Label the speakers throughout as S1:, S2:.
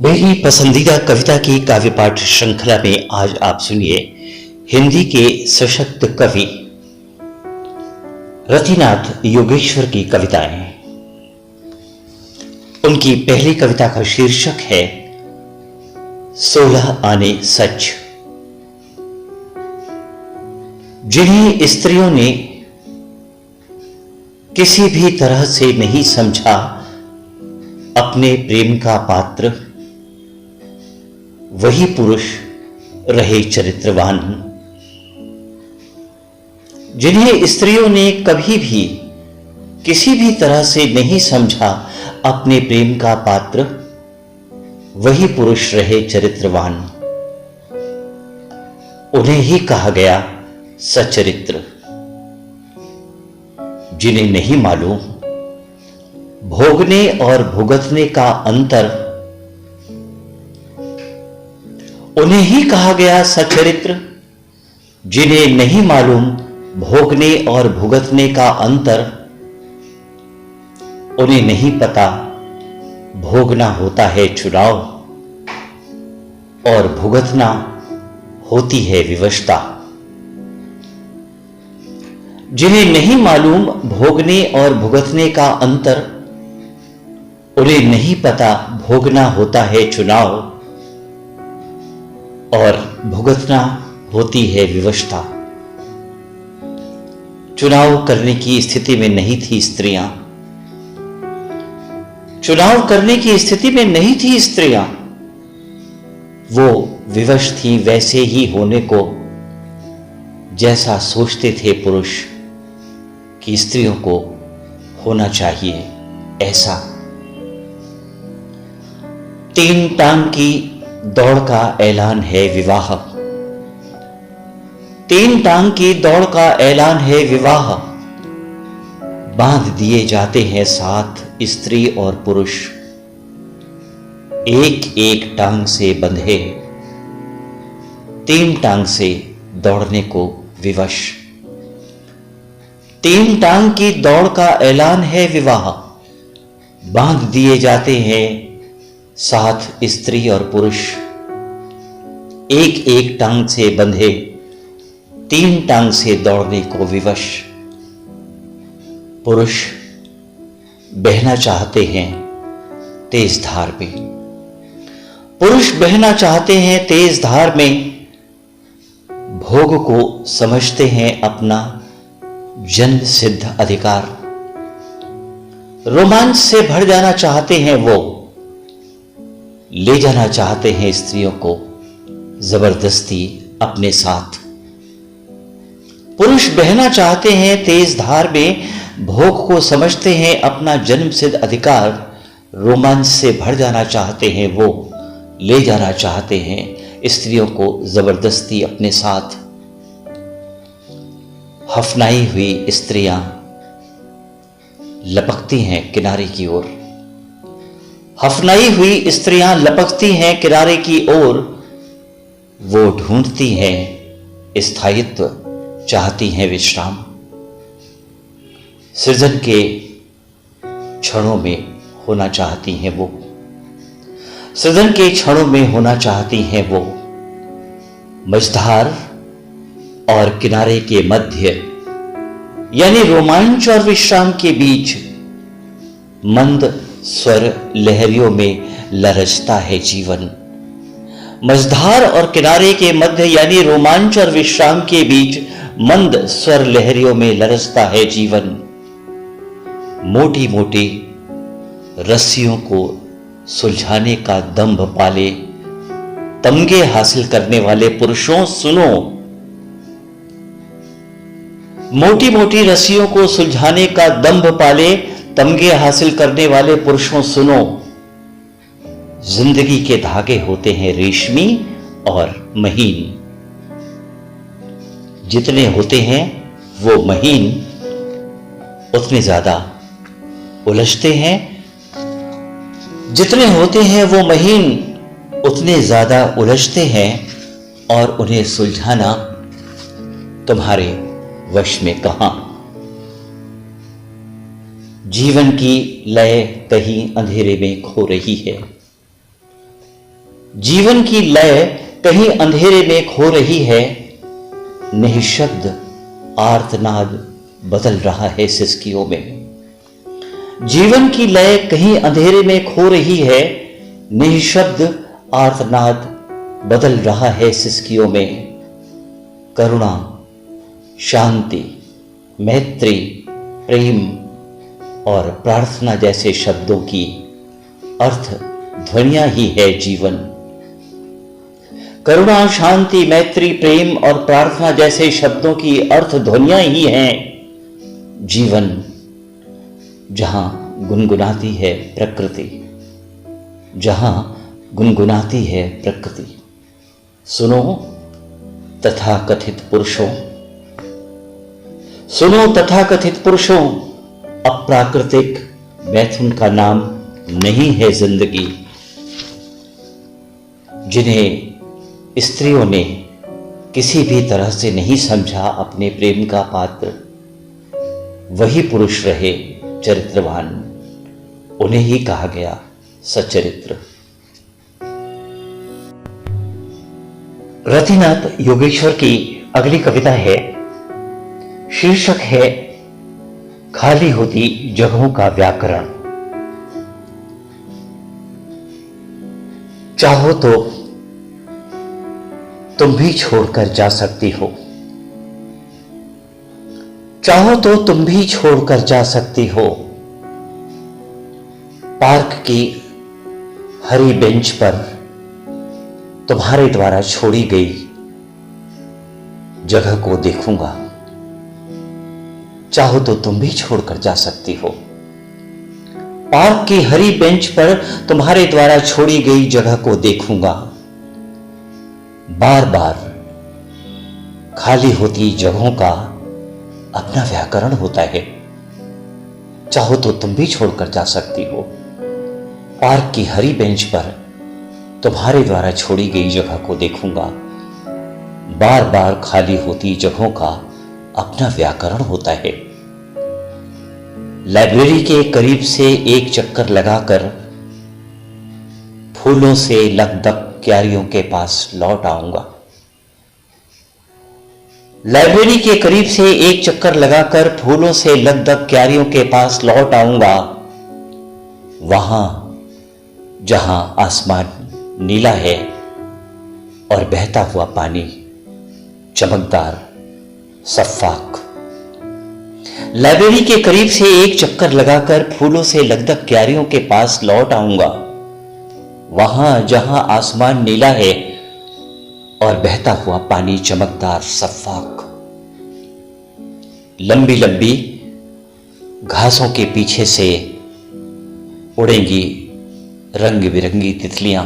S1: मेरी पसंदीदा कविता की काव्य पाठ श्रृंखला में आज आप सुनिए हिंदी के सशक्त कवि रतिनाथ योगेश्वर की कविताएं। उनकी पहली कविता का शीर्षक है 16 आने सच। जिन्हें स्त्रियों ने किसी भी तरह से नहीं समझा अपने प्रेम का पात्र, वही पुरुष रहे चरित्रवान। जिन्हें स्त्रियों ने कभी भी किसी भी तरह से नहीं समझा अपने प्रेम का पात्र, वही पुरुष रहे चरित्रवान। उन्हें ही कहा गया सच्चरित्र। जिन्हें नहीं मालूम भोगने और भुगतने का अंतर, उन्हें ही कहा गया सच्चरित्र। जिन्हें नहीं मालूम भोगने और भुगतने का अंतर, उन्हें नहीं पता भोगना होता है चुनाव और भुगतना होती है विवशता। जिन्हें नहीं मालूम भोगने और भुगतने का अंतर, उन्हें नहीं पता भोगना होता है चुनाव और भुगतना होती है विवशता। चुनाव करने की स्थिति में नहीं थी स्त्रियां, चुनाव करने की स्थिति में नहीं थी स्त्रियां। वो विवश थी वैसे ही होने को जैसा सोचते थे पुरुष कि स्त्रियों को होना चाहिए ऐसा। 3 टांग की दौड़ का ऐलान है विवाह। 3 टांग की दौड़ का ऐलान है विवाह। बांध दिए जाते हैं साथ स्त्री और पुरुष, एक एक टांग से बंधे 3 टांग से दौड़ने को विवश। 3 टांग की दौड़ का ऐलान है विवाह। बांध दिए जाते हैं साथ स्त्री और पुरुष, एक एक टांग से बंधे 3 टांग से दौड़ने को विवश। पुरुष बहना चाहते हैं तेज धार में, पुरुष बहना चाहते हैं तेज धार में। भोग को समझते हैं अपना जन्म सिद्ध अधिकार। रोमांच से भर जाना चाहते हैं वो, ले जाना चाहते हैं स्त्रियों को जबरदस्ती अपने साथ। पुरुष बहना चाहते हैं तेज धार में, भोग को समझते हैं अपना जन्म सिद्ध अधिकार। रोमांच से भर जाना चाहते हैं वो, ले जाना चाहते हैं स्त्रियों को जबरदस्ती अपने साथ। हफनाई हुई स्त्रियां लपकती हैं किनारे की ओर। हफनाई हुई स्त्रियां लपकती हैं किनारे की ओर। वो ढूंढती हैं स्थायित्व, चाहती हैं विश्राम। सृजन के क्षणों में होना चाहती हैं वो, सृजन के क्षणों में होना चाहती हैं वो। मझधार और किनारे के मध्य यानी रोमांच और विश्राम के बीच मंद स्वर लहरियों में लरजता है जीवन। मझधार और किनारे के मध्य यानी रोमांच और विश्राम के बीच मंद स्वर लहरियों में लरजता है जीवन। मोटी मोटी रस्सियों को सुलझाने का दंभ पाले तमगे हासिल करने वाले पुरुषों सुनो। मोटी मोटी रस्सियों को सुलझाने का दंभ पाले तमगे हासिल करने वाले पुरुषों सुनो। जिंदगी के धागे होते हैं रेशमी और महीन। जितने होते हैं वो महीन, उतने ज्यादा उलझते हैं। जितने होते हैं वो महीन, उतने ज्यादा उलझते हैं और उन्हें सुलझाना तुम्हारे वश में कहां। जीवन की लय कहीं अंधेरे में खो रही है। जीवन की लय कहीं अंधेरे में खो रही है, निःशब्द आर्तनाद बदल रहा है सिसकियों में। जीवन की लय कहीं अंधेरे में खो रही है, निःशब्द आर्तनाद बदल रहा है सिसकियों में। करुणा, शांति, मैत्री, प्रेम और प्रार्थना जैसे शब्दों की अर्थ ध्वनियां ही है जीवन। करुणा, शांति, मैत्री, प्रेम और प्रार्थना जैसे शब्दों की अर्थ ध्वनियां ही हैं जीवन। जहां गुनगुनाती है प्रकृति, जहां गुनगुनाती है प्रकृति। सुनो तथाकथित पुरुषों, सुनो तथाकथित पुरुषों, अप्राकृतिक मैथुन का नाम नहीं है जिंदगी। जिन्हें स्त्रियों ने किसी भी तरह से नहीं समझा अपने प्रेम का पात्र, वही पुरुष रहे चरित्रवान, उन्हें ही कहा गया सच्चरित्र। रतिनाथ योगेश्वर की अगली कविता है, शीर्षक है खाली होती जगहों का व्याकरण। चाहो तो तुम भी छोड़कर जा सकती हो, चाहो तो तुम भी छोड़कर जा सकती हो। पार्क की हरी बेंच पर तुम्हारे द्वारा छोड़ी गई जगह को देखूंगा। चाहो तो तुम भी छोड़कर जा सकती हो। पार्क की हरी बेंच पर तुम्हारे द्वारा छोड़ी गई जगह को देखूंगा। बार बार खाली होती जगहों का अपना व्याकरण होता है। चाहो तो तुम भी छोड़कर जा सकती हो। पार्क की हरी बेंच पर तुम्हारे द्वारा छोड़ी गई जगह को देखूंगा। बार बार खाली होती जगहों का अपना व्याकरण होता है। लाइब्रेरी के करीब से एक चक्कर लगाकर फूलों से लकदक क्यारियों के पास लौट आऊंगा। लाइब्रेरी के करीब से एक चक्कर लगाकर फूलों से लकदक क्यारियों के पास लौट आऊंगा। वहां जहां आसमान नीला है और बहता हुआ पानी चमकदार सफाक। लाइब्रेरी के करीब से एक चक्कर लगाकर फूलों से लकदक क्यारियों के पास लौट आऊंगा। वहां जहां आसमान नीला है और बहता हुआ पानी चमकदार सफाक। लंबी लंबी घासों के पीछे से उड़ेंगी रंग बिरंगी तितलियां।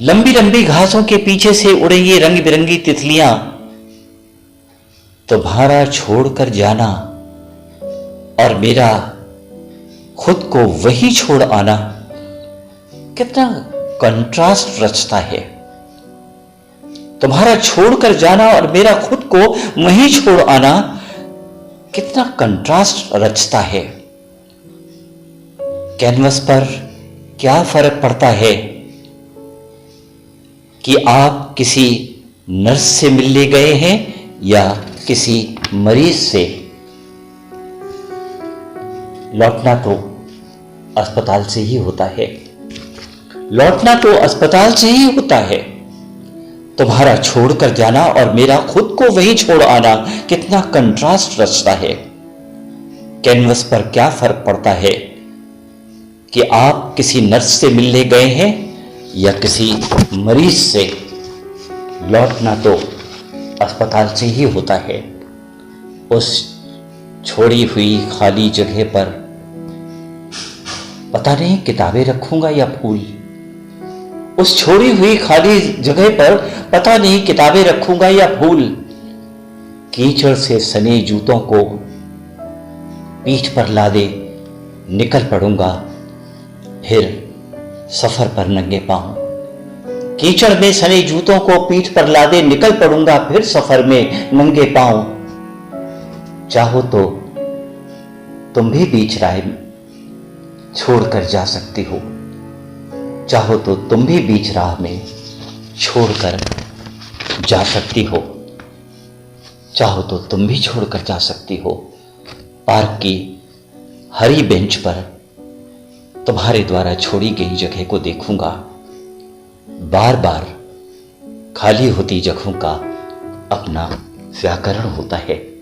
S1: लंबी लंबी घासों के पीछे से उड़ेंगी रंग बिरंगी तितलियां। तुम्हारा छोड़कर जाना और मेरा खुद को वही छोड़ आना, कितना कंट्रास्ट रचता है। तुम्हारा छोड़कर जाना और मेरा खुद को वही छोड़ आना, कितना कंट्रास्ट रचता है। कैनवस पर क्या फर्क पड़ता है कि आप किसी नर्स से मिलने गए हैं या किसी मरीज से। लौटना तो अस्पताल से ही होता है। लौटना तो अस्पताल से ही होता है। तुम्हारा छोड़कर जाना और मेरा खुद को वही छोड़ आना, कितना कंट्रास्ट रचता है। कैनवस पर क्या फर्क पड़ता है कि आप किसी नर्स से मिलने गए हैं या किसी मरीज से। लौटना तो अस्पताल से ही होता है। उस छोड़ी हुई खाली जगह पर पता नहीं किताबें रखूंगा या फूल। उस छोड़ी हुई खाली जगह पर पता नहीं किताबें रखूंगा या फूल। कीचड़ से सने जूतों को पीठ पर लादे निकल पड़ूंगा फिर सफर पर नंगे पांव। कीचड़ में सने जूतों को पीठ पर लादे निकल पड़ूंगा फिर सफर में नंगे पांव। चाहो तो तुम भी बीच राह छोड़कर जा सकती हो। चाहो तो तुम भी बीच राह में छोड़कर जा सकती हो। चाहो तो तुम भी छोड़कर जा सकती हो। पार्क की हरी बेंच पर तुम्हारे द्वारा छोड़ी गई जगह को देखूंगा। बार बार खाली होती जगहों का अपना व्याकरण होता है।